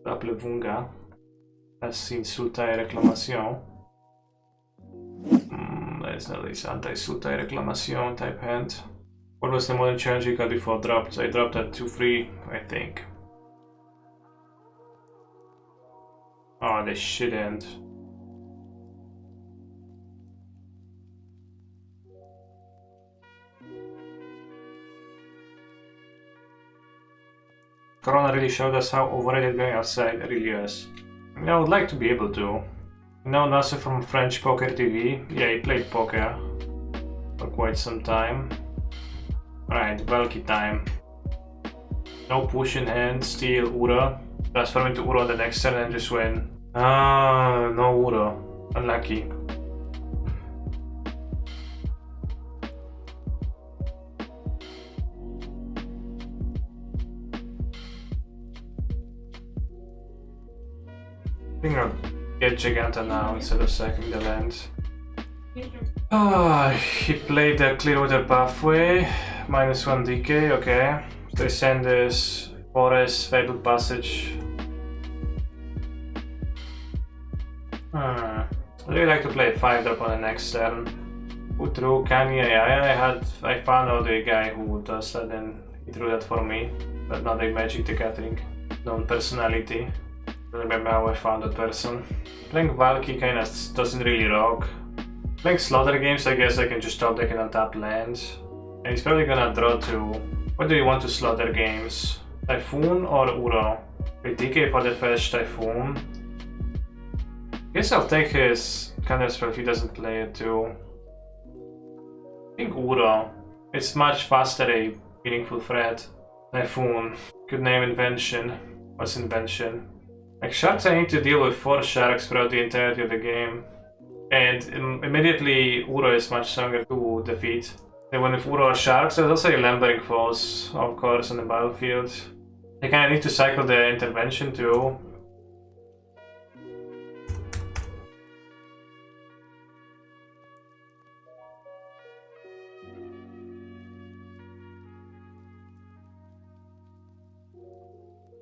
Vunga. Has seen Sultai Reclamation. There's no this anti-Sultai Reclamation type hand. What was the modern challenge you got before dropped? I dropped at 2-3, I think. Oh, this shouldn't. Corona really showed us how overrated going outside really is. I mean, I would like to be able to. You know Nasser from French Poker TV? Yeah, he played poker for quite some time. Alright, Valky time. No push in hand, steal Ura. Transform into Ura on the next turn and just win. Ah, no Ura. Unlucky. I think I'll get Giganta now instead of sacking the land. Ah, he played the Clearwater Pathway. -1 decay, okay. Trisendis, Forest, Fatal Passage. I'd really like to play 5-drop on the next turn. Who drew Kanye? I found out the guy who does that and he drew that for me. But not a Magic the Gathering. Known personality. I don't remember how I found that person. Playing Valky kinda doesn't really rock. Playing Slaughter games, I guess I can just top deck and untap land. And he's probably gonna draw to... What do you want to Slaughter games? Typhoon or Uro? With DK for the first Typhoon. Guess I'll take his counterspell if he doesn't play it too. I think Uro. It's much faster a meaningful threat. Typhoon. Good name invention. What's invention? Like sharks, I need to deal with 4 sharks throughout the entirety of the game. And immediately Uro is much stronger to defeat. And when with Uro or sharks, there's also a Lumbering Foes, of course, on the battlefield. I kinda need to cycle the intervention too.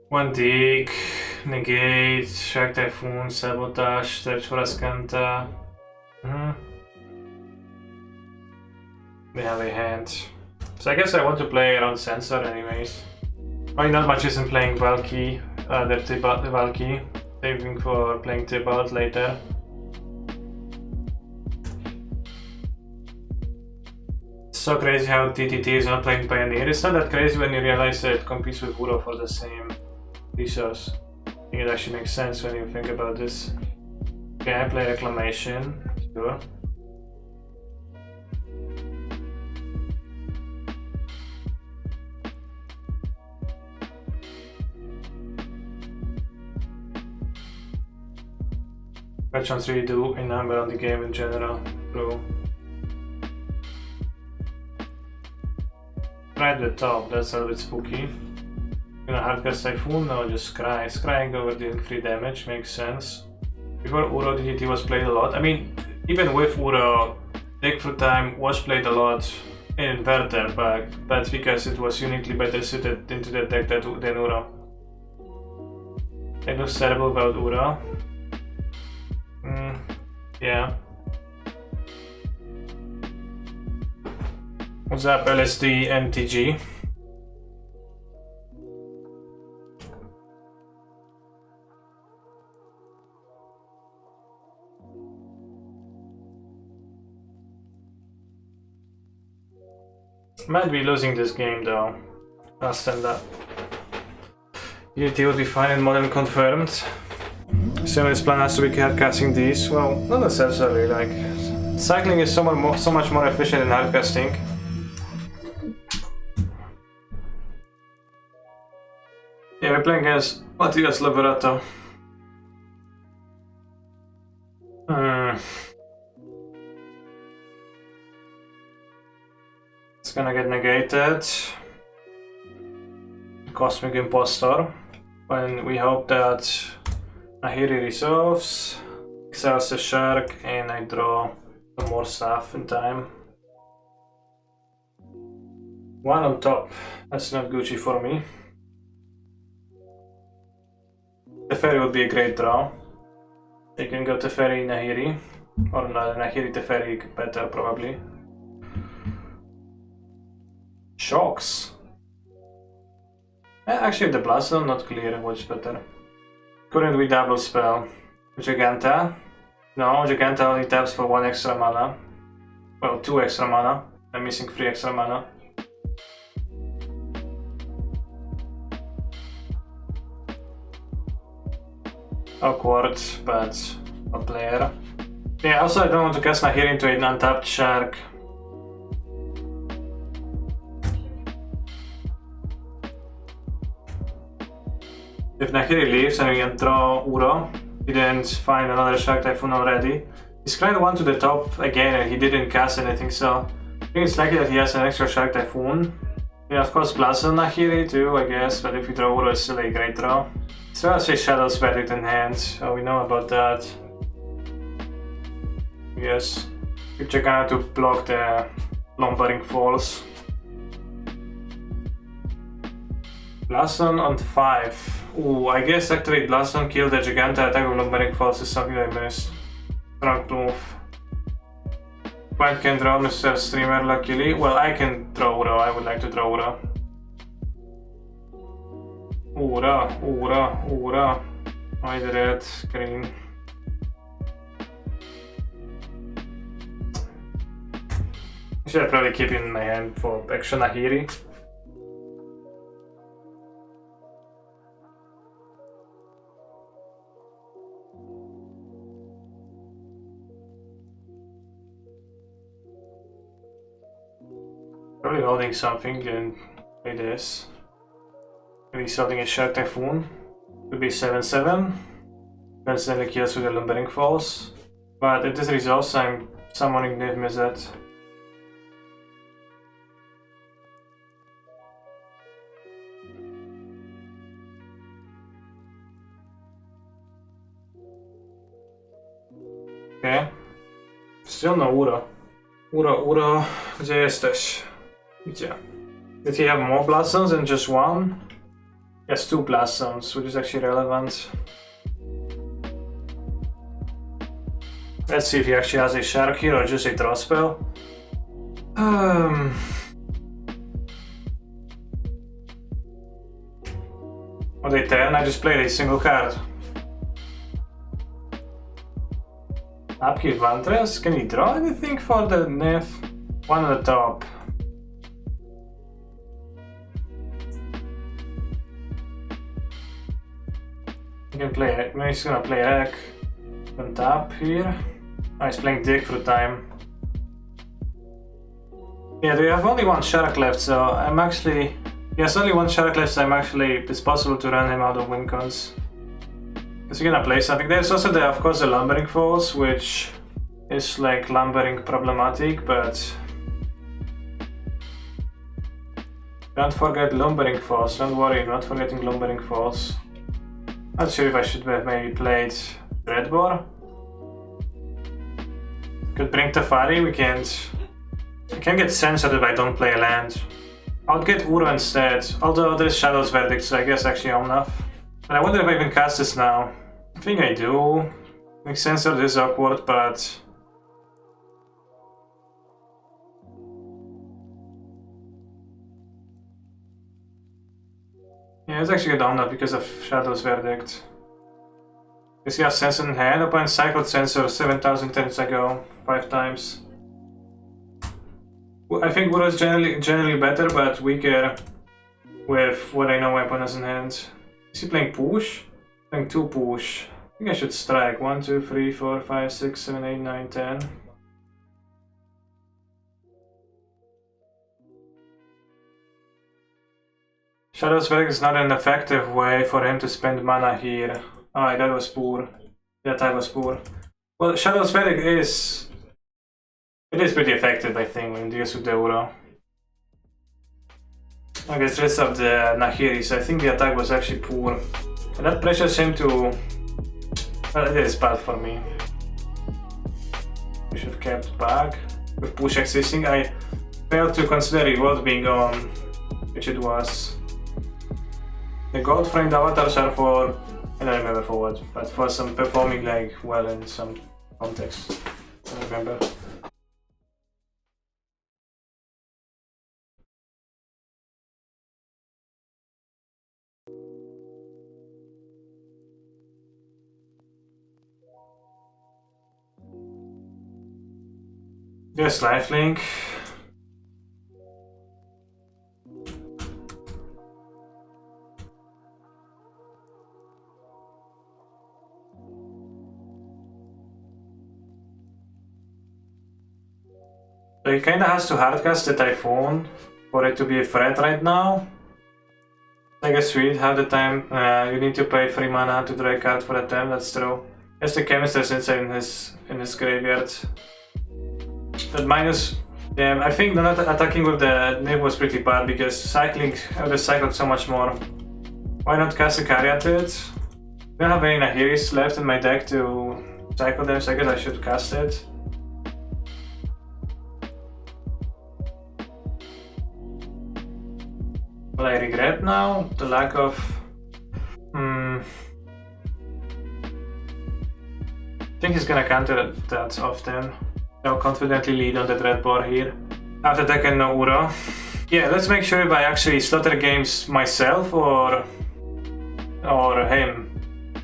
One dig, negate, Shark Typhoon, Sabotage, search for Ascanta. We have a hand. So I guess I want to play around Sensor anyways. Probably not much isn't playing Valky, the Valky. Saving for playing Tibalt later. So crazy how TTT is not playing Pioneer. It's not that crazy when you realize that it competes with Uro for the same resource. I think it actually makes sense when you think about this. Okay, I play Reclamation, sure. Merchants really do a number on the game in general, true. Right at the top, that's a little bit spooky. Gonna hardcast Typhoon? No, just Scry. Scrying over dealing 3 damage makes sense. Before Uro, DTT was played a lot. I mean, even with Uro, Dig Through Time was played a lot in Inverter, but that's because it was uniquely better suited into the deck than Uro. It looks terrible about Uro. Yeah. What's up, LSD MTG? Might be losing this game though. I'll stand up. Unity will be fine and modern confirmed. Semifinal plan has to be hardcasting these. Well, not necessarily. Like, cycling is so much more efficient than hardcasting. Yeah, we're playing against Matias Liberato. It's gonna get negated. Cosmic Impostor. When we hope that Nahiri resolves, exiles the shark, and I draw some more stuff in time. 1 on top. That's not Gucci for me. Teferi would be a great draw. They can go Teferi, Nahiri. Or no, Nahiri, Teferi better probably. Shocks. Actually, the Blast Zone, not clear what's better. Couldn't we double spell? Giganta? No, Giganta only taps for 1 extra mana. Well, 2 extra mana. I'm missing 3 extra mana. Awkward, but a player. Yeah, also I don't want to cast Nahiri into an untapped shark. If Nahiri leaves and we can draw Uro, he didn't find another Shark Typhoon already. He's climbed one to the top again and he didn't cast anything, so I think it's likely that he has an extra Shark Typhoon. Yeah, of course, Blast on Nahiri too, I guess, but if we draw Uro, it's still a great draw. So I'll say Shadow's Verdict in hand. Oh, we know about that. Yes. We're just gonna to block the Lumbering Falls. Blaston on 5. Ooh, I guess actually Blaston killed the Giganta attack of Lumbering Falls is something I missed. Strong move. Quite can draw Mr. Streamer luckily. Well, I can draw Uro, I would like to draw Uro. Ura. Why the red, green? Should I probably keep it in my hand for extra Nahiri? Probably holding something and play this. Maybe he's holding a Shark Typhoon. Could be 7/7. Constantly kills with the Lumbering Falls. But if this resolves, I'm summoning Niv Mizzet. Okay. Still no Uro. Uro, gdzie jesteś? Gdzie? Did he have more Blast Zones than just one? He has 2 Blast Zones, which is actually relevant. Let's see if he actually has a Shark here or just a draw spell. On day 10, I just played a single card. Upkeep Vantress? Can he draw anything for the Niv? One on the top. He can play, maybe he's gonna play Rec on top here. Oh, he's playing Dig through time. Yeah, they have only 1 Shark left, so I'm actually... He has only 1 Shark left, so it's possible to run him out of win cons. Is he gonna play something? There's also of course the Lumbering Falls, which is like lumbering problematic, but don't forget Lumbering Falls. Don't worry, not forgetting Lumbering Falls. Not sure if I should have maybe played Dreadbore. Could bring Teferi. We can get censored if I don't play a land. I'll get Uro instead. Although there's Shadow's Verdict, so I guess actually I'm enough. But I wonder if I can cast this now. I think I do. Makes sense that this is awkward, but... Yeah, it's actually down now because of Shadow's Verdict. Because he has Sensor in hand. Opponent cycled Sensor 7,000 turns ago, 5 times. Well, I think Uro is generally better, but weaker with what I know my opponent has in hand. Is he playing push? Playing 2 push. I think I should strike. 1, 2, 3, 4, 5, 6, 7, 8, 9, 10. Shadow's Verdict is not an effective way for him to spend mana here. Oh, that was poor. The attack was poor. Well, Shadow's Verdict is... It is pretty effective, I think, when it deals with the Uro. Okay, let's rest of the Nahiris. I think the attack was actually poor. And that pressures him to... Well, it is bad for me. We should have kept back. With push existing, I failed to consider revolt being on, which it was. The gold framed avatars are for I don't remember for what, but for some performing like well in some context. I don't remember. Yes, lifelink. So he kinda has to hardcast the Typhoon for it to be a threat right now. I guess sweet, half the time you need to pay 3 mana to draw a card for a turn, that's true. Yes, the Kanister is inside in his graveyard. That minus, yeah, I think not attacking with the Niv was pretty bad because cycling, I would have cycled so much more. Why not cast a carry at it? I don't have any Nahiris left in my deck to cycle them, so I guess I should cast it. Well, I regret now the lack of... I think he's gonna counter that often. I'll confidently lead on the red bar here. After that, I no Uro. Yeah, let's make sure if I actually slaughter games myself or him.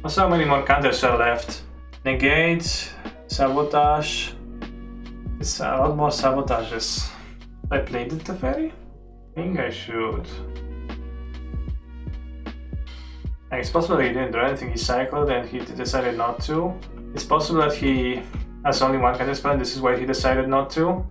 So many more counters are left. Negate, sabotage. It's a lot more sabotages. I played it the ferry? I think I should. It's possible he didn't do anything, he cycled and he decided not to. It's possible that he has only one counter spell, this is why he decided not to.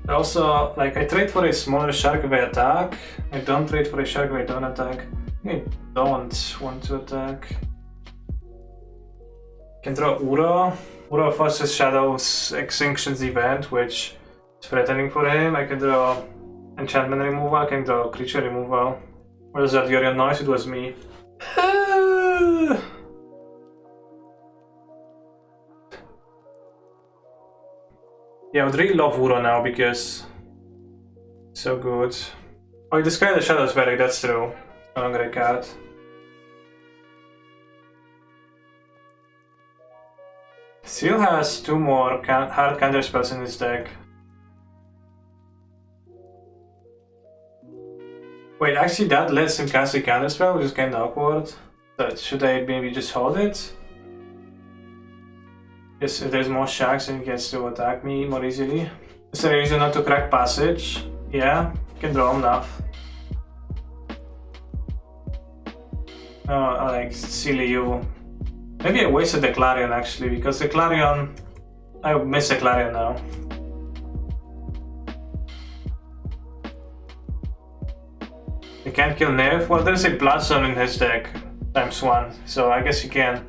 Also, like, I trade for a smaller shark if I attack. I don't trade for a shark if I don't attack. I don't want to attack. Can draw Uro. Uro forces Shadow's Extinction's event, which is threatening for him. I can draw Enchantment removal, I can draw Creature removal. What is that, Yorion noise? It was me. Yeah, I would really love Uro now because so good. Oh, you discard the Shadow's Relic, that's true. No longer a card. Still has 2 more hard counter spells in his deck. Wait, actually that lets him cast a counter spell, which is kinda awkward. But should I maybe just hold it? Yes, if there's more sharks then he gets to attack me more easily. Is there a reason not to crack passage? Yeah, can draw enough. Oh, I like silly you. Maybe I wasted the Clarion actually, because the Clarion... I miss the Clarion now. You can't kill Nerf? Well, there's a Blossom in his deck, ×1, so I guess you can.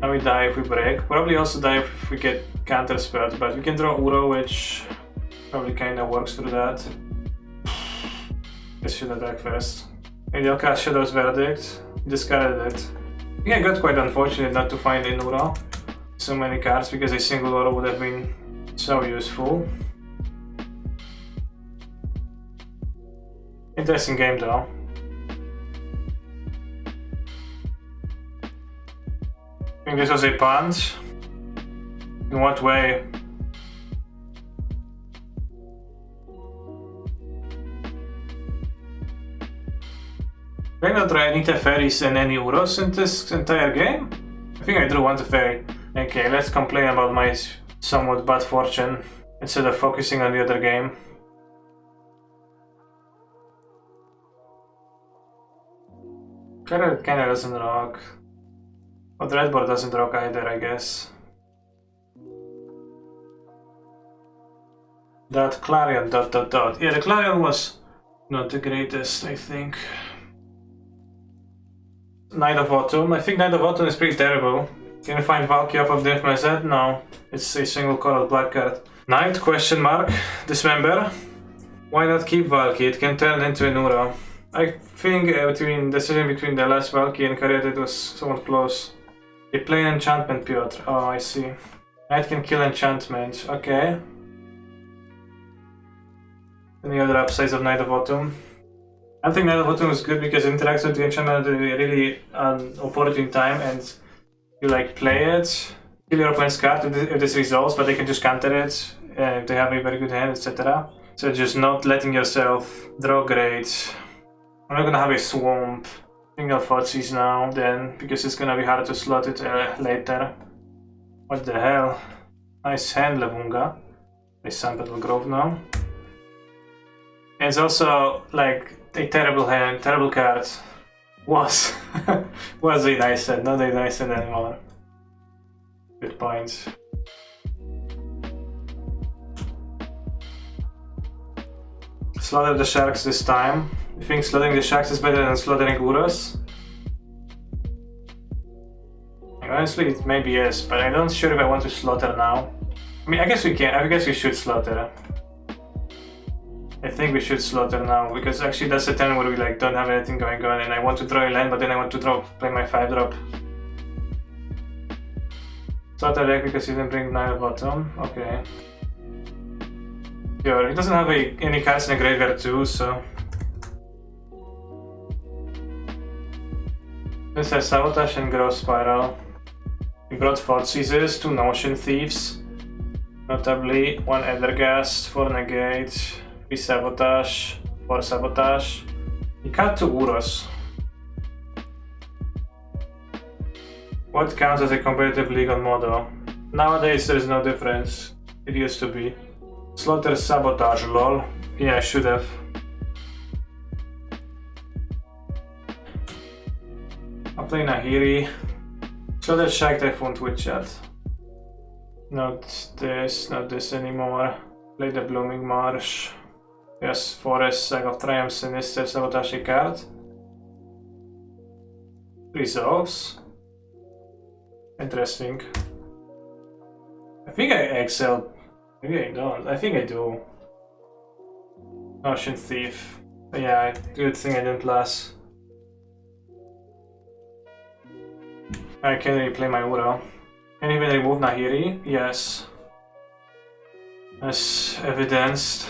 And we die if we break. Probably also die if we get counter spelled, but we can draw Uro, which probably kinda works through that. Guess should attack first. Maybe I'll cast Shadow's Verdict. Discarded it. I think I got quite unfortunate not to find in Uro so many cards, because a single Uro would have been so useful. Interesting game though. I think this was a punt. In what way? I think I tried any Teferis and any Uros in this entire game. I think I drew one Teferi. Okay, let's complain about my somewhat bad fortune instead of focusing on the other game. Kinda doesn't rock. But the red board doesn't rock either, I guess. That Clarion ... Yeah, the Clarion was not the greatest, I think. Knight of Autumn. I think Knight of Autumn is pretty terrible. Can you find Valky off of Div Mazet? No. It's a single colored black card. Knight, question mark. Dismember. Why not keep Valky? It can turn into an Uro. I think decision between the last Valky and Caryatid was somewhat close. They play an enchantment, Piotr. Oh, I see. Knight can kill enchantment. Okay. Any other upsides of Knight of Autumn? I think Night Bottom is good because it interacts with the enchantment at a really opportune time, and you like play it, kill your opponent's card if this resolves, but they can just counter it if they have a very good hand, etc. So just not letting yourself draw great. I'm not gonna have a swamp. Single Fotsies now then, because it's gonna be hard to slot it later. What the hell? Nice hand, Levunga. They sampled Grove now. And it's also like a terrible hand, terrible card. Was a nice hand, not a nice hand anymore. Good points. Slaughter the Sharks this time. You think slaughtering the Sharks is better than slaughtering Uros? Honestly, it maybe yes, but I'm not sure if I want to slaughter now. I mean, I guess we can. I guess we should slaughter. I think we should slaughter now, because actually that's the turn where we like don't have anything going on, and I want to draw a land, but then I want to play my 5-drop. Sultai Rec because he didn't bring Night Bottom. Okay. Sure, he doesn't have any cards in the graveyard too, so. This has Sabotage and Growth Spiral. We brought 4 Seizures, 2 Notion Thieves. Notably, 1 Ethergast, 4 Negate, 3 Sabotage, 4 Sabotage. He cut 2 Uros. What counts as a competitive league on Modo? Nowadays there is no difference. It used to be. Slaughter Sabotage, lol. Yeah, I should have. I'll play Nahiri. Slaughter Shack Typhoon Twitch chat. Not this anymore. Play the Blooming Marsh. Yes, Forest, Sack of Triumph, Sinister, Sabotage a card. Resolves. Interesting. I think I excelled. Maybe I don't. I think I do. Notion Thief. Yeah, good thing I didn't last. I can replay my Uro. Can even remove Nahiri? Yes. As evidenced.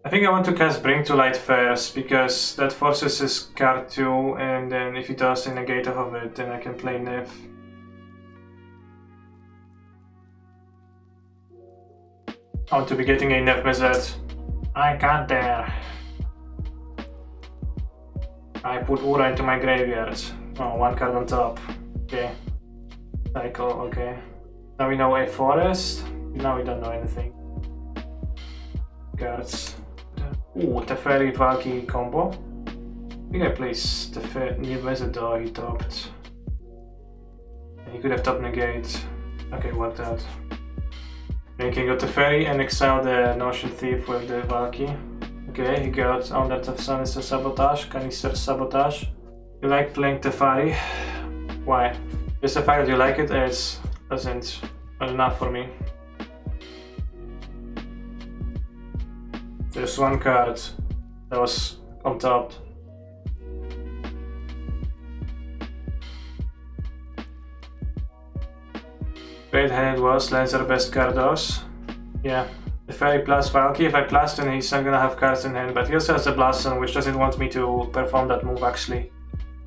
I think I want to cast Bring to Light first, because that forces his card too, and then if he does a negate off of it, then I can play Nif. I want to be getting a Nif Mizet. I can't dare. I put Ura into my graveyard. Oh, 1 card on top. Okay. Cycle, okay. Now we know a forest. Now we don't know anything. Cards. Ooh, Teferi Valky combo. I think I placed Teferi near Vezador, he topped. And he could have top negate. Okay, worked out. Then he can go Teferi and exile the Notion Thief with the Valky. Okay, he got Outlet of Sinister Sabotage, Kanister Sabotage. You like playing Teferi? Why? Just the fact that you like it is doesn't not enough for me. There's 1 card that was on top. Great hand it was, lands are best cardos. Yeah. Teferi plus Valky. If I blast, then he's not gonna have cards in hand, but he also has a Blast Zone, which doesn't want me to perform that move actually.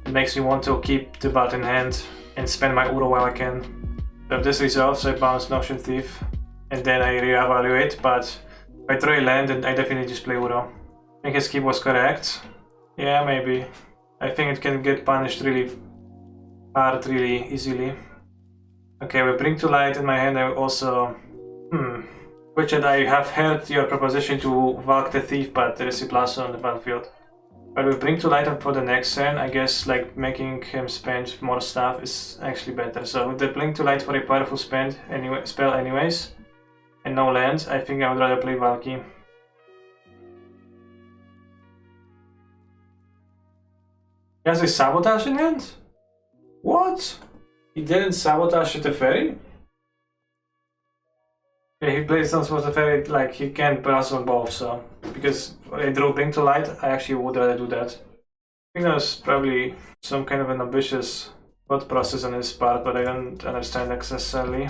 It makes me want to keep Tibalt in hand and spend my Uro while I can. So if this resolves, I bounce Notion Thief and then I reevaluate, but if I draw a land, then I definitely just play Uro. I think his keep was correct. Yeah, maybe. I think it can get punished really hard, really easily. Okay, with Bring to Light in my hand, I also... Richard, I have heard your proposition to Valk the Thief, but there is a Blast Zone on the battlefield. But with Bring to Light up for the next turn, I guess like making him spend more stuff is actually better. So with the Bring to Light for a powerful spell anyways, and no lands, I think I would rather play Valky. He has a Sabotage in hand? What? He didn't Sabotage the Teferi? Yeah, he plays on Teferi, like he can pass on both, so... Because I drew Bring to Light, I actually would rather do that. I think that was probably some kind of an ambitious thought process on his part, but I don't understand necessarily.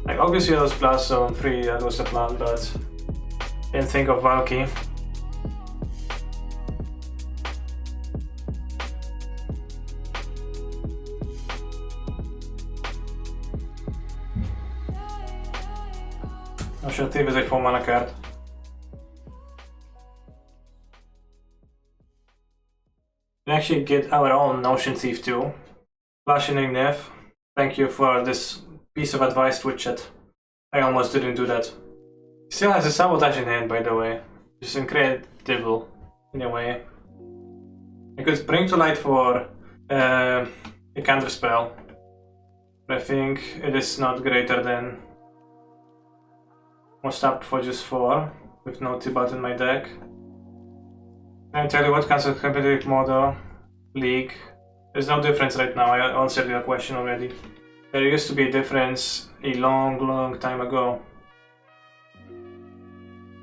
Like, obviously I was Blast Zone free, that was the plan, but... Didn't think of Valky. Notion Thief is a 4 mana card. We actually get our own Notion Thief too. Flashing Nev, thank you for this piece of advice, Twitchat. I almost didn't do that. Still has a Sabotage in hand, by the way. Just incredible, in a way. I could Bring to Light for a counter spell. But I think it is not greater than... Most up for just 4, with no Tibalt in my deck. Can I tell you what kinds of competitive model, league? There's no difference right now, I answered your question already. There used to be a difference a long time ago.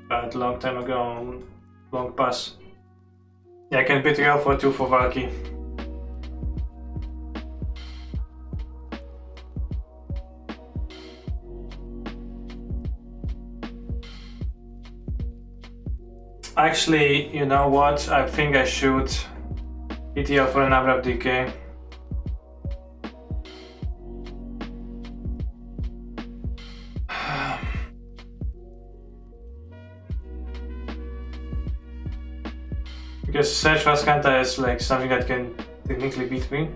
But long time ago, long pass. Yeah, I can beat you for 2 for Valky. Actually, you know what? I think I should ETL for an Abrupt Decay. Because Search Vaskanta is like something that can technically beat me.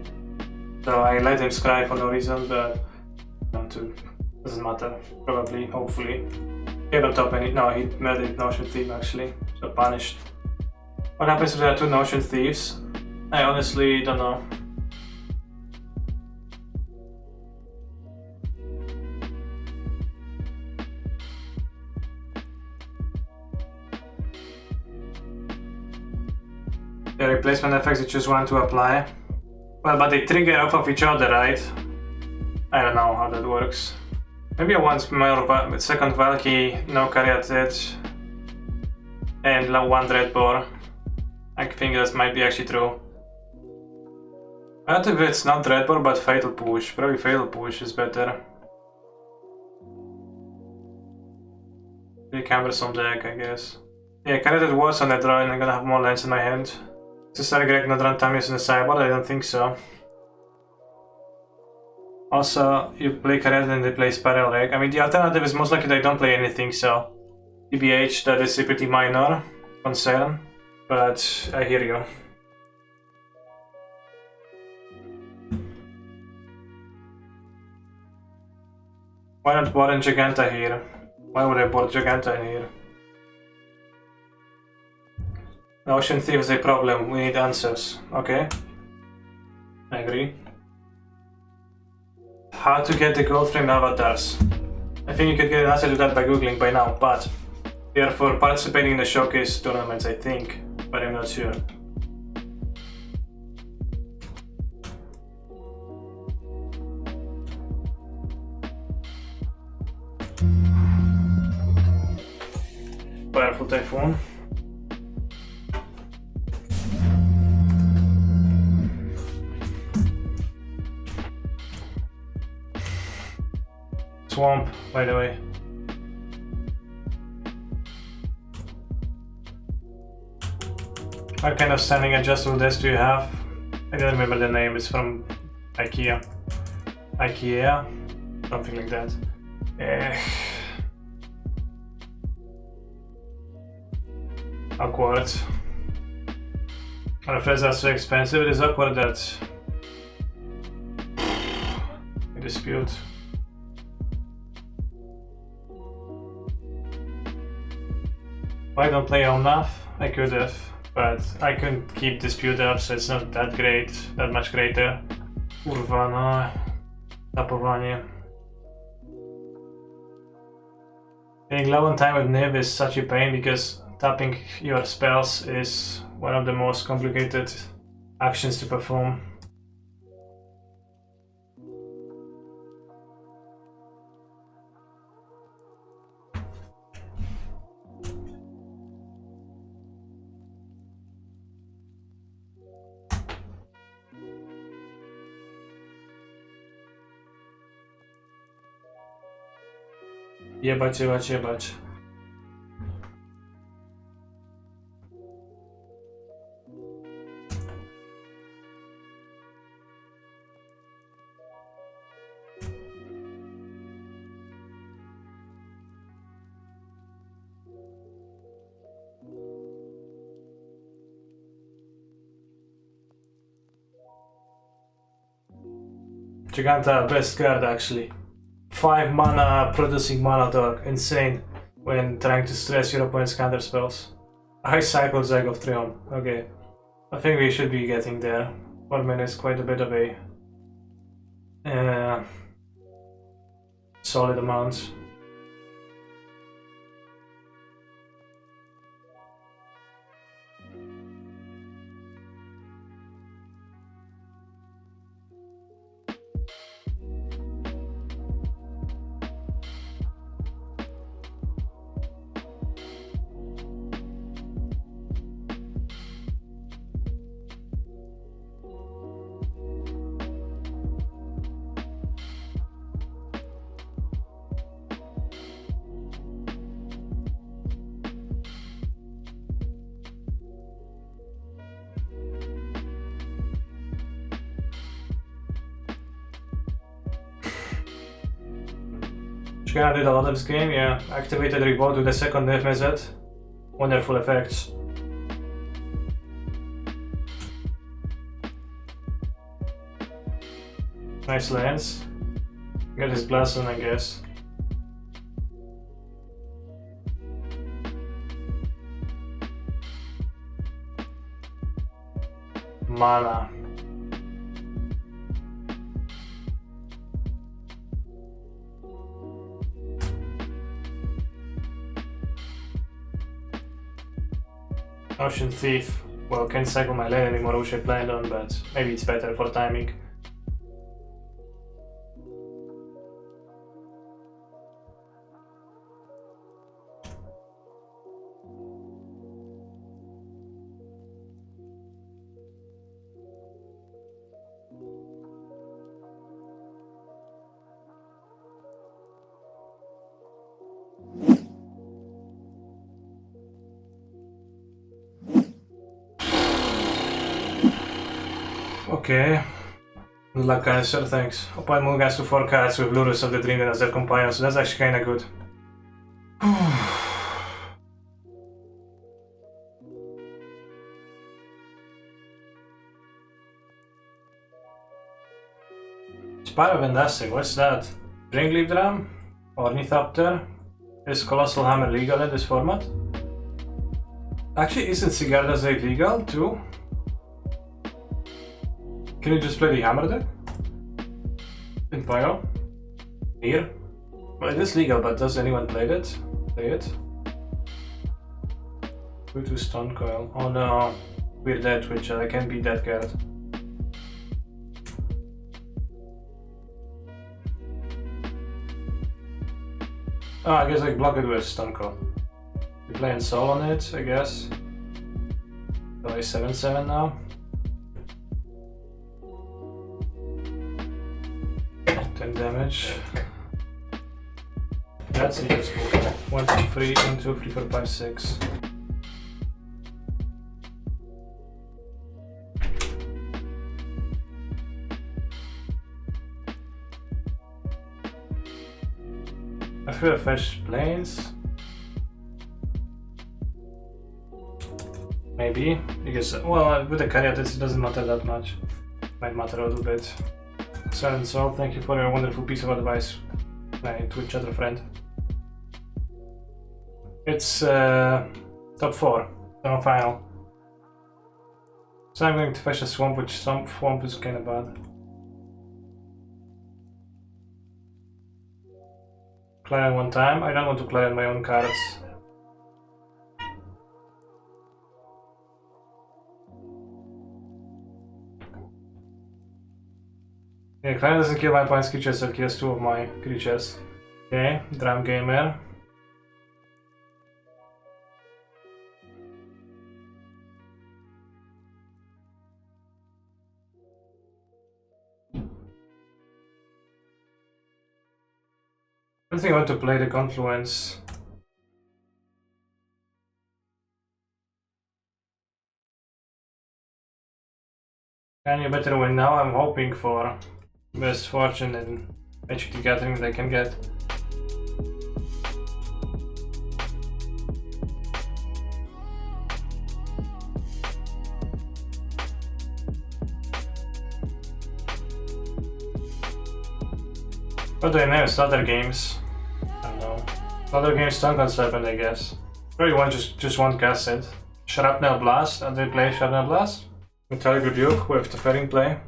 So I let him scry for no reason, but doesn't matter. Probably, hopefully. He don't top any. No, he murdered Notion Thief actually. So punished. What happens if there are 2 Notion Thieves? I honestly don't know. The replacement effects, you choose one to apply. Well, but they trigger off of each other, right? I don't know how that works. Maybe I want more second Valky, no Caryatid, and 1 Dreadbore. I think that might be actually true. I don't think it's not Dreadbore, but Fatal Push. Probably Fatal Push is better. Pretty cumbersome deck, I guess. Yeah, Caryatid was on the draw and I'm gonna have more lands in my hand. Does Sultai Rec not run Tamias in the sideboard? I don't think so. Also, you play Caryatid and they play Spiral Rec. I mean, the alternative is most likely they don't play anything, so... TBH, that is a pretty minor concern, but I hear you. Why not board in Giganta here? Why would I board Giganta in here? Notion Thief is a problem, we need answers. Okay. I agree. How to get the gold frame avatars? I think you could get an answer to that by googling by now, but they are for participating in the showcase tournaments, I think, but I'm not sure. Powerful Typhoon. Swamp, by the way. What kind of standing adjustable desk do you have? I don't remember the name, it's from IKEA. IKEA? Something like that. Awkward. I'm afraid that's so expensive. It is awkward that I dispute. Why don't play Omnath? I could have, but I couldn't keep dispute up, so it's not that great, that much greater. Kurwa, no. Tapowanie. Being low on time with Niv is such a pain because tapping your spells is one of the most complicated actions to perform. Jebać. Giganta, best card actually. 5 mana producing mana dog, insane when trying to stress your opponent's counter spells. Ice Cycle Zeg of Triumph, okay. I think we should be getting there. 4 minutes, quite a bit of a solid amount. Gonna did a lot of this game, yeah. Activated Revolt with the second nerf method. Wonderful effects. Nice lands. Get his blast on, I guess. Mana. Ocean Thief. Well, can't cycle my lane anymore, which I planned on, but maybe it's better for timing. Okay. Good luck, kanister, thanks. Opponent move gets to 4 cards with Lurus of the Dreamland as their companion, so that's actually kinda good. Spyro what's that? Ringleaf Drum? Ornithopter? Is Colossal Hammer legal in this format? Actually, isn't Sigarda's Raid legal too? Can you just play the hammer deck? In Pyro? Here? Well, it is legal, but does anyone play it? Play it? Go to Stone Coil. Oh no. We're dead, Twitch. I can't beat that card. Oh, I guess I block it with Stone Coil. We play Ensoul on it, I guess. So I 7/7 now. 10 damage. That's it, just 1, 2, 3, 1, 2, 3, 4, 5, 6. I feel fetch planes. Maybe, because, well, with the Caryat it doesn't matter that much. Might matter a little bit. Silent Soul, thank you for your wonderful piece of advice, my Twitch chatter friend. It's top 4, semi-final. So I'm going to fetch a swamp, which swamp is kinda bad. Clear one time, I don't want to clear my own cards. Yeah, Clan doesn't kill my opponent's creatures, so it kills 2 of my creatures. Okay, Drum Gamer. I think I want to play the Confluence. Can you better win now? I'm hoping for best fortune and Magic the Gathering that I can get. What do I know? Slaughter games. I don't know. Slaughter games don't happen, I guess. Probably one just won't cast it. Shrapnel Blast. And they play Shrapnel Blast? Metallic Rebuke with the Ferring play.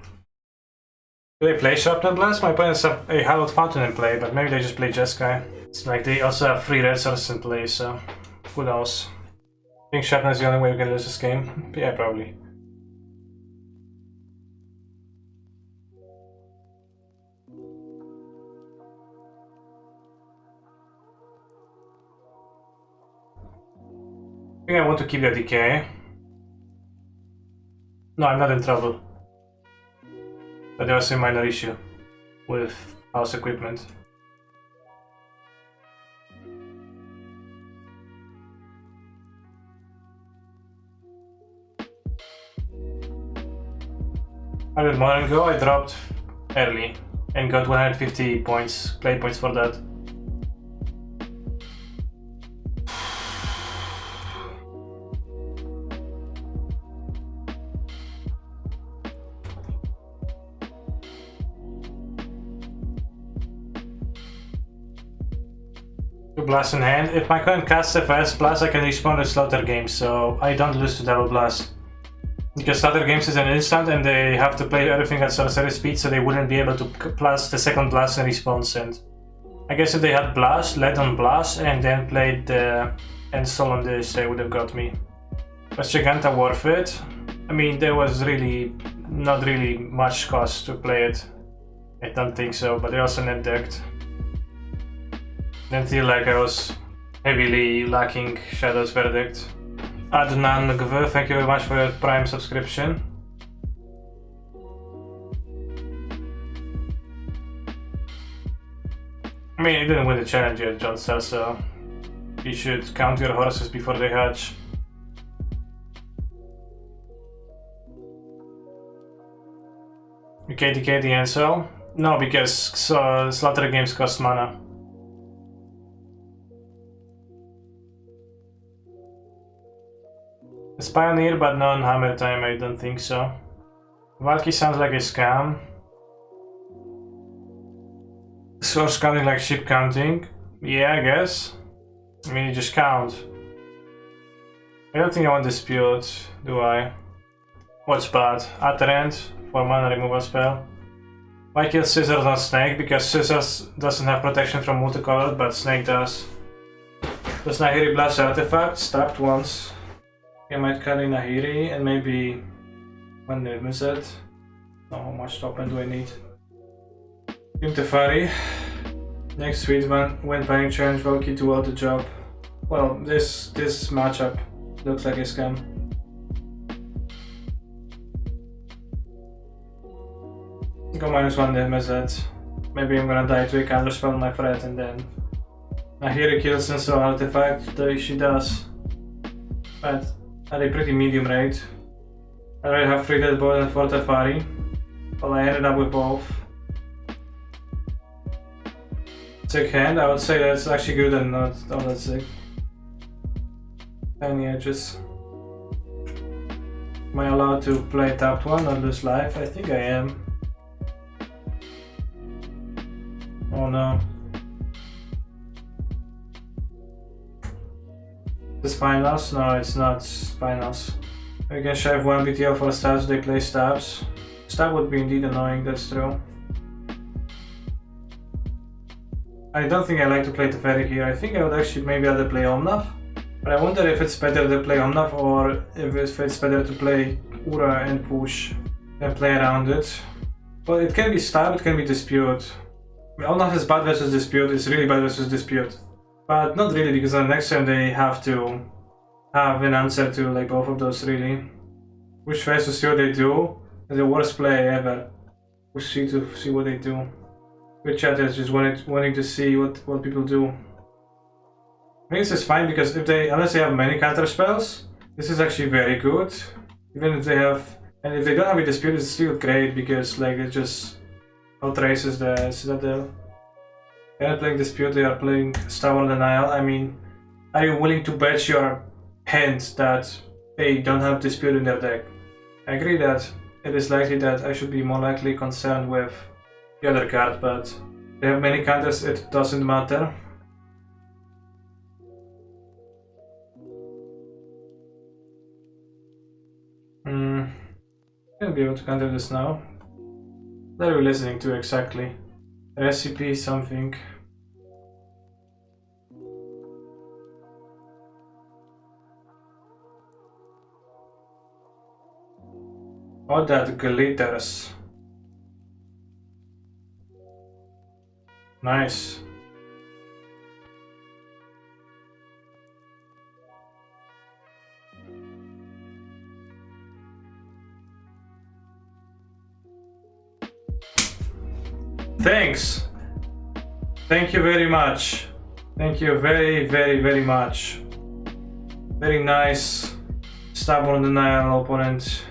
Do they play Shrapnel Blast? My opponents have a Hallowed Fountain in play, but maybe they just play Jeskai. It's like they also have 3 red sources in play, so who knows. I think Shrapnel is the only way we can lose this game. Yeah, probably. I think I want to keep the decay. No, I'm not in trouble. But there was a minor issue with house equipment. A month ago I dropped early and got 150 points, play points for that. Blast in hand. If my opponent casts a fast blast, I can respawn the Slaughter Games, so I don't lose to Double Blast. Because Slaughter Games is an instant and they have to play everything at sorcery speed, so they wouldn't be able to blast the second blast in response. And I guess if they had blast, led on blast, and then played the Ensoul on this, they would have got me. Was Giganta worth it? I mean, there was really not really much cost to play it. I don't think so, but they also net decked. Didn't feel like I was heavily lacking Shadow's Verdict. Adnan Gv, thank you very much for your Prime subscription. I mean, you didn't win the challenge yet, John Star, so you should count your horses before they hatch. You KDK the Ensoul? No, because Slaughter Games cost mana. It's Pioneer, but not on Hammer Time, I don't think so. Valky sounds like a scam. Source counting like ship counting? Yeah, I guess. I mean, you just count. I don't think I want Dispute, do I? What's bad? Atterant for mana removal spell. Why kill Scissors not Snake? Because Scissors doesn't have protection from multicolor, but Snake does. Does Nahiri blast artifacts? Tapped once. I might carry Nahiri and maybe one Nirmizet. How much top end do I need? Team Tefari. Next week when playing challenge, Valky do all the job. Well, this matchup looks like a scam. Go -1 Nirmizet. Maybe I'm gonna die to a counterspell on my threat and then Nahiri kills and so artifact, though she does. But at a pretty medium rate. I already have 3 Deadbolt and 4 Tefari. Well, I ended up with both. Sick hand, I would say that's actually good and not all that sick. Tiny edges. Am I allowed to play tapped one or lose life? I think I am. Oh no. This finals? No, it's not finals. We can shave 1 BTL for stabs, they play stabs. Stab would be indeed annoying, that's true. I don't think I like to play Teferi here. I think I would actually maybe rather play Omnath. But I wonder if it's better to play Omnath or if it's better to play Ura and push and play around it. Well, it can be Stab, it can be Dispute. I mean, Omnath is bad versus Dispute, it's really bad versus Dispute. But not really, because on the next turn they have to have an answer to like both of those really. Push first to see what they do. It's the worst play ever. Push C to see what they do. Good chatters just wanting to see what people do. I think this is fine because unless they have many counter spells, this is actually very good. Even if they have, and if they don't have a Dispute, it's still great because like it just outraces the Citadel. They are playing Dispute, they are playing Stubborn Denial. I mean, are you willing to bet your hand that they don't have Dispute in their deck? I agree that it is likely that I should be more likely concerned with the other card, but They have many counters, it doesn't matter. I'll be able to counter this now. What are we listening to exactly? Recipe, something. Oh, that glitters. Nice. Thanks. Thank you very much. Thank you very much. Very nice. Stubborn denial opponent.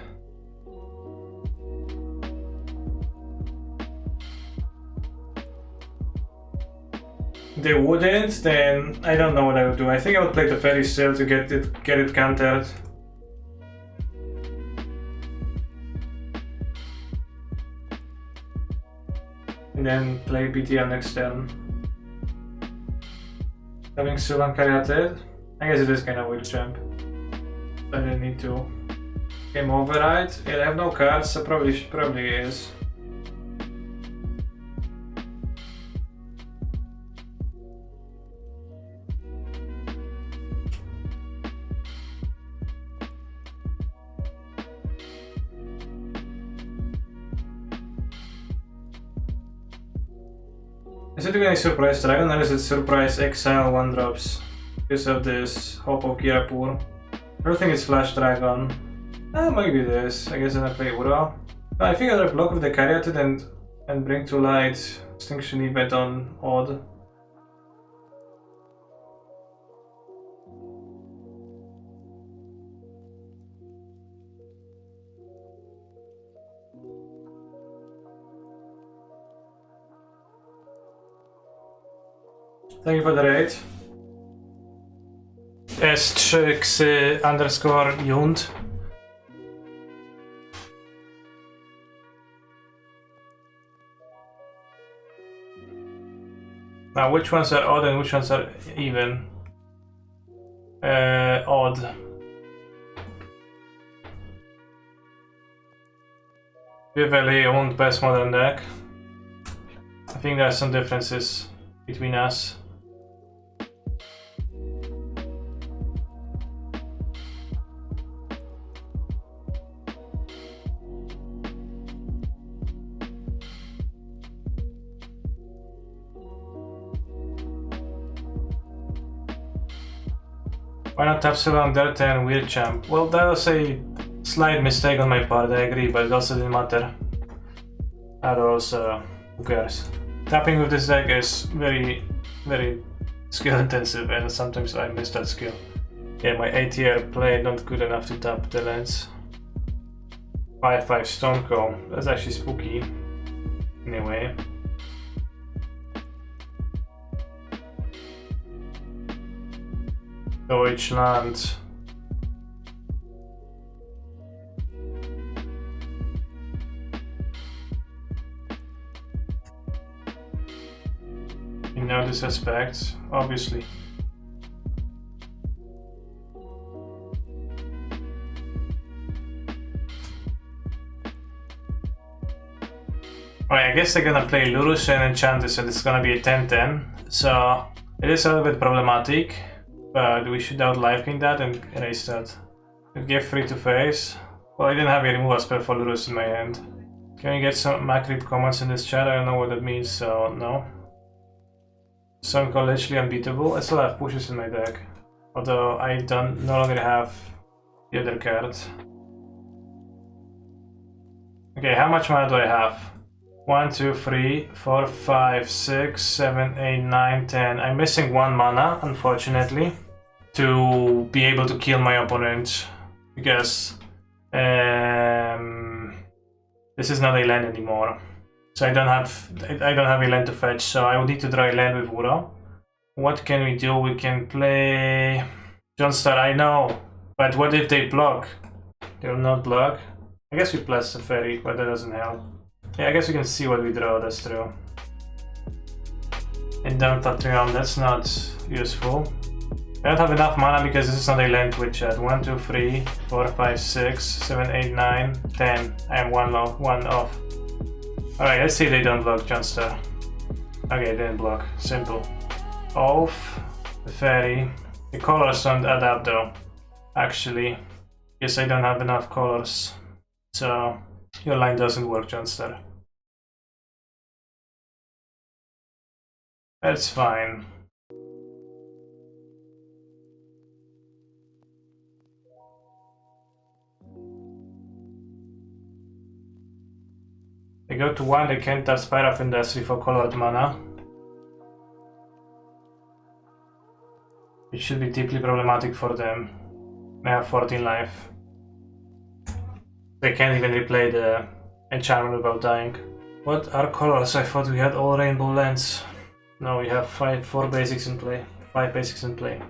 They wouldn't, then I don't know what I would do. I think I would play the fairy still to get it countered. And then play BTL next turn. Having Sylvan Karate, I guess it is kind of weak champ. I didn't need to. Game override. Yeah, I have no cards, so probably is. Is it going to surprise dragon or is it surprise exile 1-drops? Because of this Hope of Kirapur. I don't think it's flash dragon. Maybe it is. I guess I'm gonna play Uro. I think I'll block with the Caryatid and bring to light Extinction Event on Odd. Thank you for the raid. S3x_Jund. Now, which ones are odd and which ones are even? Odd. Vivalli owned best modern deck. I think there are some differences between us. Why not tap Sylvan Dirt and Weird Champ? Well, that was a slight mistake on my part, I agree, but it also didn't matter at all, so who cares? Tapping with this deck is very skill intensive, and sometimes I miss that skill. Yeah, my ATR play not good enough to tap the lands. 5/5 Stoneco, that's actually spooky. Anyway. Deutschland. In no disrespect, obviously. Alright, I guess they're gonna play Lurus and Enchantress, so it's gonna be a 10-10. So it is a little bit problematic. But we should out live king that and erase that. Could give free to face. Well, I didn't have a removal spell for Lurus in my hand. Can we get some Macrip comments in this chat? I don't know what that means, so no. Sunco literally unbeatable. I still have pushes in my deck. Although I no longer have the other card. Okay, how much mana do I have? 1, 2, 3, 4, 5, 6, 7, 8, 9, 10. I'm missing 1 mana, unfortunately, to be able to kill my opponent, because this is not a land anymore. So I don't have a land to fetch, so I would need to draw a land with Uro. What can we do? We can play Johnstar, I know, but what if they block? They will not block. I guess we plus the Fairy, but that doesn't help. Yeah, I guess we can see what we draw, that's true. in down top 3 that's not useful. I don't have enough mana because this is not a land twitch chat. 1, 2, 3, 4, 5, 6, 7, 8, 9, 10. I am one off. Alright, let's see if they don't block Johnstar. Okay, they didn't block. Simple. Off. The fairy. The colors don't add up though. Actually. Guess I don't have enough colors. So your line doesn't work, Johnstar. That's fine. They go to 1, they can't touch Spire of Industry for colored mana. It should be deeply problematic for them. They have 14 life. They can't even replay the enchantment without dying. What are colors? I thought we had all rainbow lands. No, we have 4 basics in play. 5 basics in play.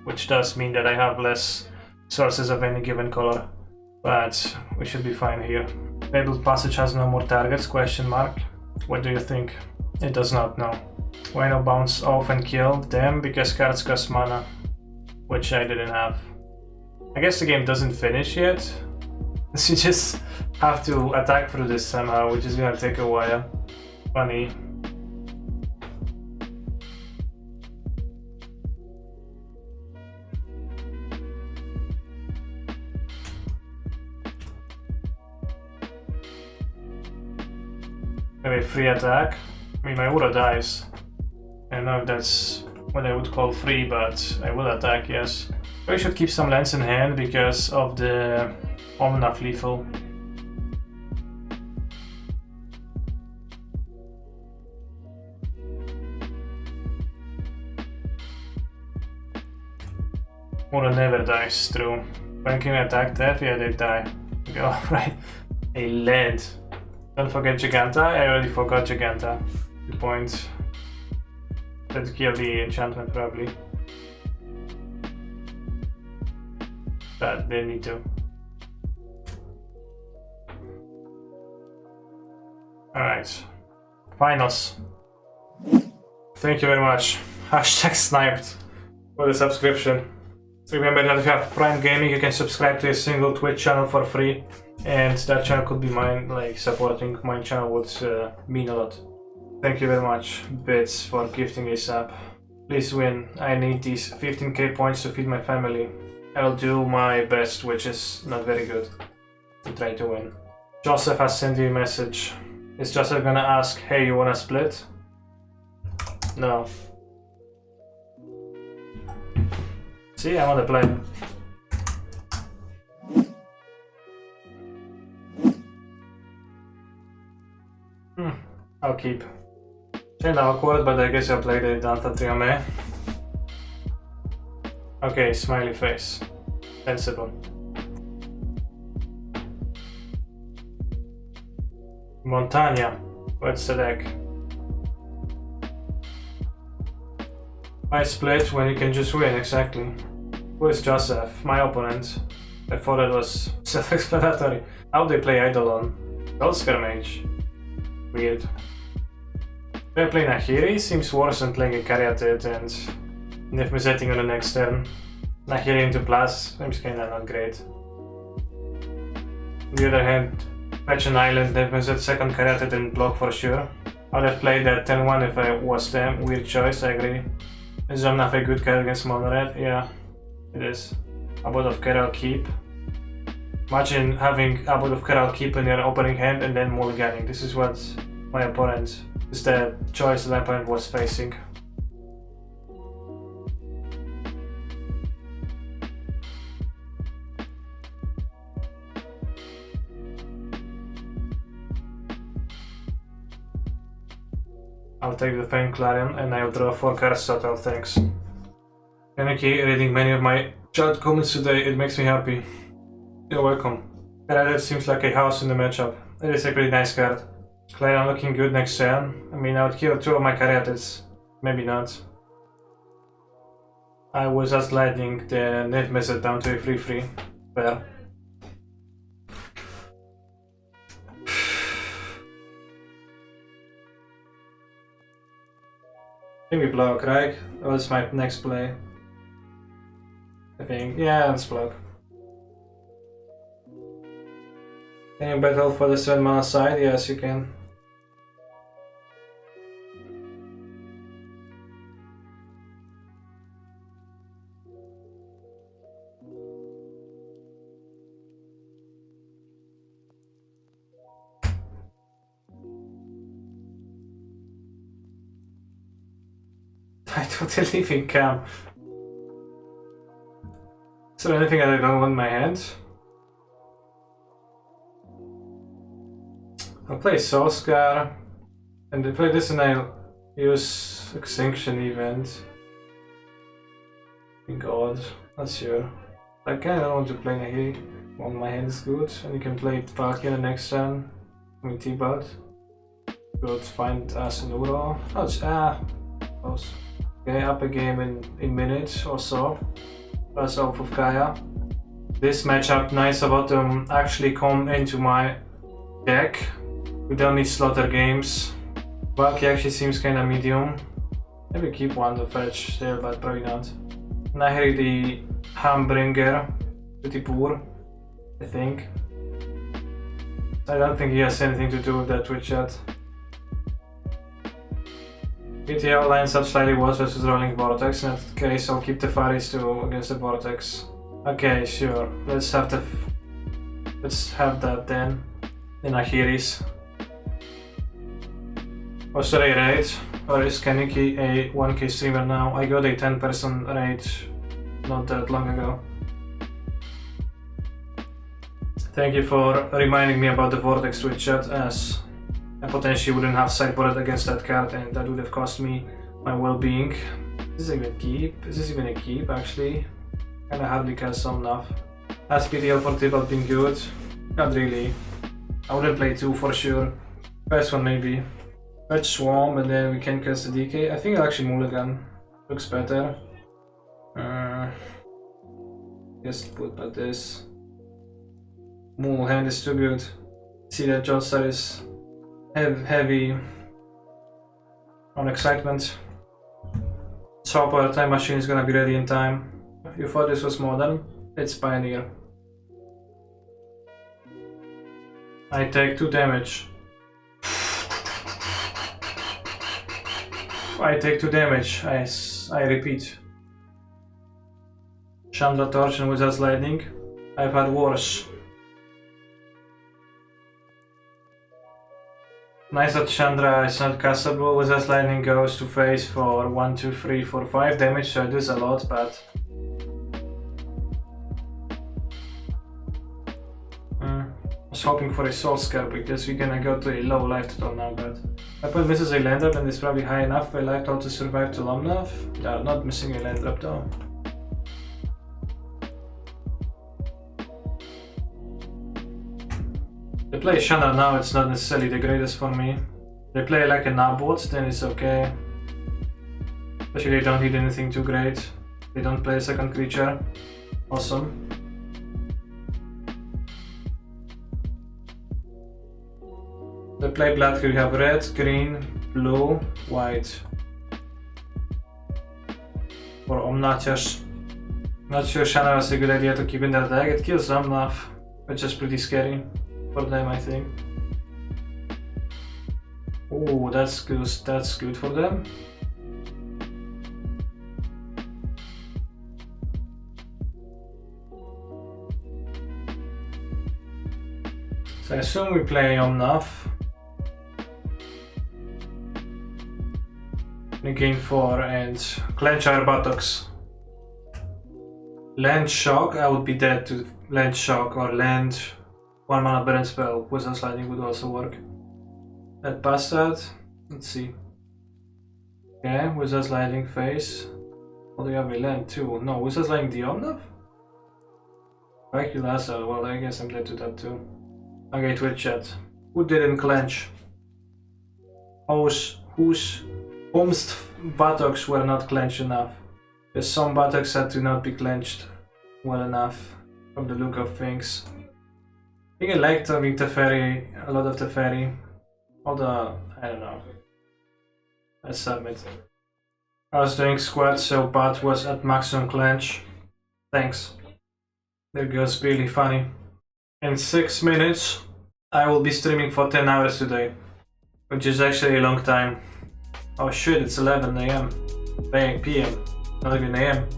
Which does mean that I have less sources of any given color. But we should be fine here. Fabled Passage has no more targets, question mark. What do you think? It does not, no. Why no bounce off and kill them? Because cards cost mana. Which I didn't have. I guess the game doesn't finish yet. So you just have to attack through this somehow, which is gonna take a while. Funny. Maybe free attack. I mean, my Ura dies. I don't know if that's what I would call free, but I will attack, yes. I should keep some lands in hand because of the Omnath lethal. Ura never dies, true. When can I attack that? Yeah, they die. Go, right. A land. Don't forget Giganta. I already forgot Giganta. Good point. Let's kill the enchantment probably. But they need to. Alright. Finals. Thank you very much. Hashtag sniped for the subscription. So remember that if you have Prime Gaming, you can subscribe to a single Twitch channel for free. And that channel could be mine, like supporting my channel would mean a lot. Thank you very much, Bits, for gifting a sub. Please win. I need these 15k points to feed my family. I will do my best, which is not very good, to try to win. Joseph has sent you a message. Is Joseph gonna ask, hey, you wanna split? No. See, I'm on the plane. I'll keep. Kinda awkward, but I guess I'll play the Danta Triome. Okay, smiley face. Sensible. Montagna. What's the deck? I split when you can just win, exactly. Who is Joseph? My opponent. I thought that was self-explanatory. How they play Eidolon? Goldscar Mage. Weird. They're playing Nahiri, seems worse than playing a Caryatid and Nifmizetting on the next turn. Nahiri into plus, seems kinda not great. On the other hand, patch an island, Nifmizet second Caryatid and block for sure. I'd have played that 10-1 if I was them, weird choice, I agree. Is Zomnaf a good card against Mono Red? Yeah, it is. Abbot of Keral Keep. Imagine having Abbot of Keral Keep in your opening hand and then mulliganing. This is what my opponent, is the choice that my opponent was facing. I'll take the Fang Clarion and I'll draw 4 cards total, thanks. Kaneki, reading many of my chat comments today, it makes me happy. You're welcome. That seems like a house in the matchup. It is a pretty nice card. Clarion looking good next turn. I mean, I would kill 2 of my Caryatids. Maybe not. I was just sliding the Nifmizzet down to a 3-3. Fair. think we block, right? That was my next play. I think. Yeah, let's block. Can you battle for the 7 mana side? Yes, you can. I totally think camp. Is there anything that I don't want in my hand? I'll play Soulscar, and I play this and I'll use Extinction Event. Thank God, not sure. I kinda don't want to play Nahiri. Well, my hand is good, and you can play Valkyrie the next turn. I mean Tibalt. Good, find us an Uro. Oh, it's close. Okay, up a game in minutes or so. Plus off of Kaya. This matchup, nice about them actually come into my deck. We don't need slaughter games. Valky actually seems kinda medium. Maybe keep one to fetch there, but probably not. Nahiri the Hambringer, pretty poor, I think. I don't think he has anything to do with that Twitch chat. ETL lines up slightly worse versus Rolling Vortex. In that case, I'll keep the Faris too against the Vortex. Okay, sure. Let's have that then. The Nahiris. Or should I raid? Or is Kaniki a 1k streamer now? I got a 10-person raid not that long ago. Thank you for reminding me about the Vortex Twitch chat, as I potentially wouldn't have sideboarded against that card and that would have cost me my well-being. Is this even a keep? Is this even a keep actually? Kinda hardly cast some enough. Has PTL for Tibalt been good? Not really. I wouldn't play 2 for sure. First one maybe. Fetch Swarm and then we can cast the DK. I think I'll actually mulligan. Looks better. Just put like this. Mule hand is too good. See that Johnson is heavy on excitement. Chopper Time Machine is gonna be ready in time. You thought this was modern? It's Pioneer. I take 2 damage. I take 2 damage. I repeat. Chandra Torch and Wizard's Lightning. I've had worse. Nice that Chandra is not castable. Wizard's Lightning goes to face for 1, 2, 3, 4, 5 damage, so it is a lot, but I was hoping for a Soul Scare because we can go to a low life total now, but weapon misses a land drop and is probably high enough for a life total to survive to long enough. Yeah, not missing a land drop though. They play Shanna now, it's not necessarily the greatest for me. They play like a Nabot, then it's okay. Especially they don't hit anything too great. They don't play a second creature. Awesome. They play Blood, here you have red, green, blue, white. For Omnatiash. Not sure Shanna was a good idea to keep in their deck. It kills them enough, which is pretty scary for them, I think. Oh, that's good for them. So I assume we play Omnath. We gain 4 and clench our buttocks. Land Shock, I would be dead to Land Shock or land 1 mana burn spell. Wizard's Lightning would also work. That past that, let's see. Okay, Wizard's Lightning face. What do you have? We land 2. No, Wizard's Lightning the Omnath? Vaculasa, well I guess I'm dead to that too. Okay, Twitch chat. Who didn't clench? Whose buttocks were not clenched enough? Because some buttocks had to not be clenched well enough from the look of things. I think I liked having Teferi, a lot of Teferi. Although, I don't know. I submit. I was doing squats, so Bat was at maximum clench. Thanks. There goes really funny. In 6 minutes, I will be streaming for 10 hours today, which is actually a long time. Oh shit, it's 11 AM. PM, not even AM.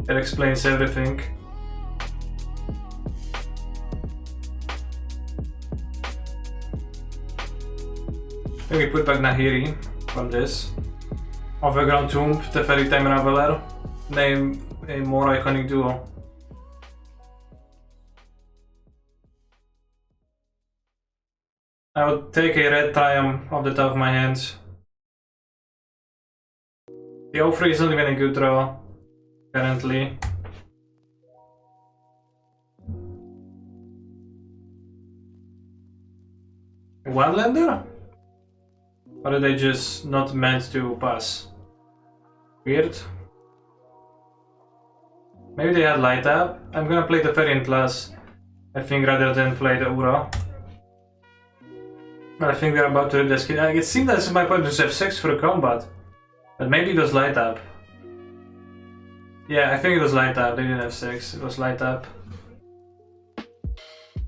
That explains everything. Maybe put back Nahiri from this. Overground Tomb, Teferi Time Raveler. Name a more iconic duo. I would take a red Triumph off the top of my hands. The 0-3 is not even a good draw, currently. One lander? Or are they just not meant to pass? Weird. Maybe they had light up. I'm gonna play the Ferian Plus, I think, rather than play the Uro. But I think they're about to read the skin. It seemed that my point was F6 for a combat. But maybe it was light up. Yeah, I think it was light up. They didn't have F6, it was light up.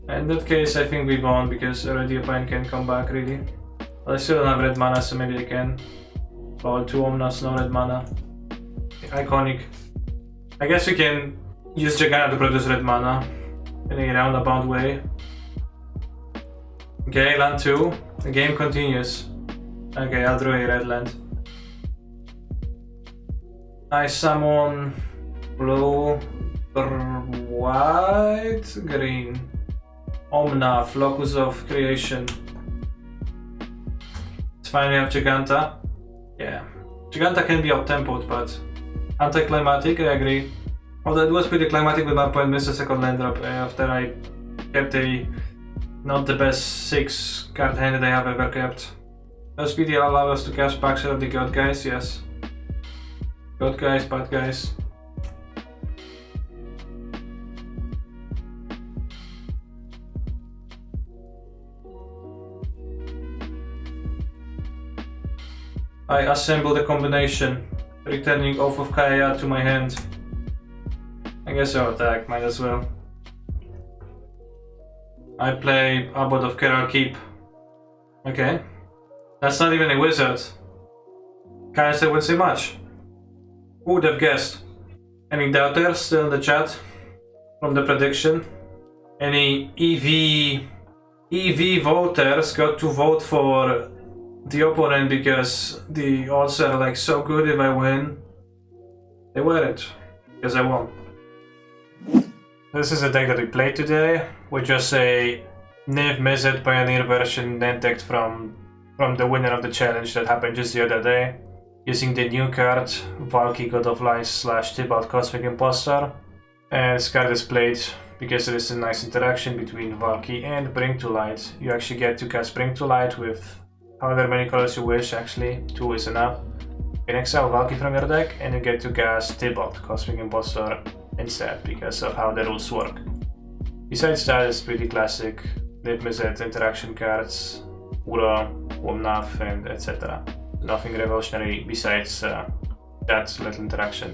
In that case, I think we won because already opponent can come back, really. But I still don't have red mana, so maybe I can. All 2 Omnas, no red mana. Iconic. I guess we can use Jagana to produce red mana in a roundabout way. Okay, land 2. The game continues. Okay, I'll draw a red land. I summon blue, white, green. Omna, Locus of Creation. It's fine, we have Giganta. Yeah. Giganta can be up-tempoed, but anticlimactic, I agree. Although it was pretty climatic with my point, missed a second land drop after I kept a not the best 6 card hand that I have ever kept. Does PDL allow us to cast packs of the God Guys? Yes. God Guys, Bad Guys. I assemble the combination, returning Oath of Kaya to my hand. I guess I'll attack, might as well. I play Abbot of Keral Keep. Okay. That's not even a wizard. Kanister wouldn't say much. Who would have guessed? Any doubters still in the chat from the prediction? Any EV voters got to vote for the opponent because the odds are like so good if I win? They weren't, because I won. This is a deck that we played today, with just a Niv Mizzet Pioneer version then decked from the winner of the challenge that happened just the other day, using the new card, Valky God of Light / Tibalt Cosmic Impostor. And this card is played because there is a nice interaction between Valky and Bring to Light. You actually get to cast Bring to Light with however many colors you wish, actually, 2 is enough. You can exile Valky from your deck and you get to cast Tibalt Cosmic Impostor instead, because of how the rules work. Besides that, it's pretty classic Niv Mizzet interaction cards, Ura, Womnaf, and etc. Nothing revolutionary besides that little interaction.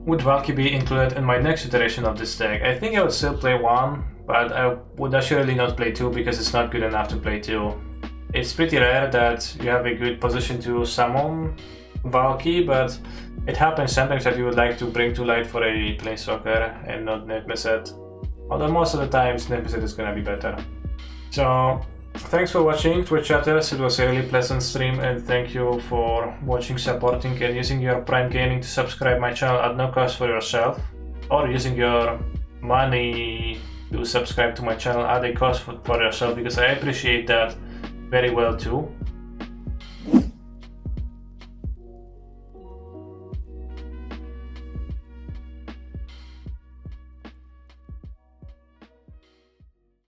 Would Valky be included in my next iteration of this deck? I think I would still play 1, but I would assuredly not play 2 because it's not good enough to play 2. It's pretty rare that you have a good position to summon Valky, but it happens sometimes that you would like to bring to light for a Planeswalker and not Niv Mizzet. Although most of the times Niv Mizzet is gonna be better. So, thanks for watching, Twitch chatters. It was a really pleasant stream, and thank you for watching, supporting, and using your Prime Gaming to subscribe my channel at no cost for yourself, or using your money to subscribe to my channel at a cost for yourself, because I appreciate that very well too.